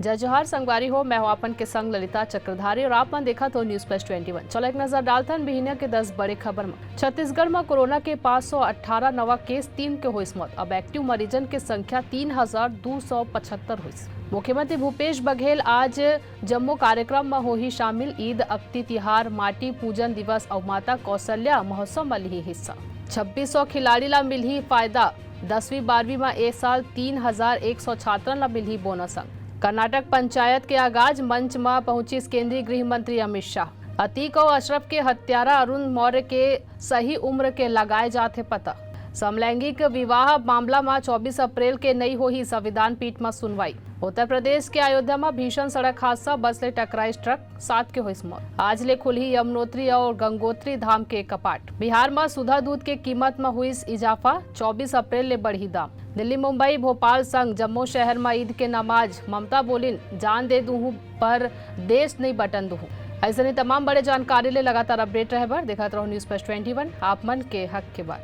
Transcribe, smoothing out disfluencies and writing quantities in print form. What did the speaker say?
जय जोहार संगवारी हो। मैं हूं आपन के संग ललिता चक्रधारी और आप मन देखा तो न्यूज प्लस 21। चलो एक नजर डालते हैं महीने के 10 बड़े खबर में। छत्तीसगढ़ में कोरोना के 518 नवा केस, 3 के हुई मौत। अब एक्टिव मरीजन की संख्या 3275 हुई। मुख्यमंत्री भूपेश बघेल आज जम्मू कार्यक्रम में हो ही शामिल। ईद, अक्ति तिहार, माटी पूजन दिवस और माता कौशल्या महोत्सव में ली हिस्सा। 2600 खिलाड़ी ला मिली फायदा। 10वीं 12वीं में एक साल 3100 छात्रों ला मिली बोनस। कर्नाटक पंचायत के आगाज मंच में पहुंची केंद्रीय गृह मंत्री अमित शाह। अतीक और अशरफ के हत्यारा अरुण मौर्य के सही उम्र के लगाए जाते पता। समलैंगिक विवाह मामला में 24 अप्रैल के नई हो ही संविधान पीठ में सुनवाई। उत्तर प्रदेश के अयोध्या में भीषण सड़क हादसा, बस ले टकराई ट्रक, 7 के हुई मौत। आज ले खुली यमुनोत्री और गंगोत्री धाम के कपाट। बिहार में सुधा दूध के कीमत में हुई इजाफा, 24 अप्रैल ले बढ़ी दाम। दिल्ली, मुंबई, भोपाल संग जम्मू शहर में ईद के नमाज। ममता बोलिन, जान दे दूं पर देश नहीं बटन दूं। ऐसे नहीं तमाम बड़े जानकारी ले लगातार अपडेट रहे बर देखा रहो न्यूज प्लस 21, आप मन के हक के बाद।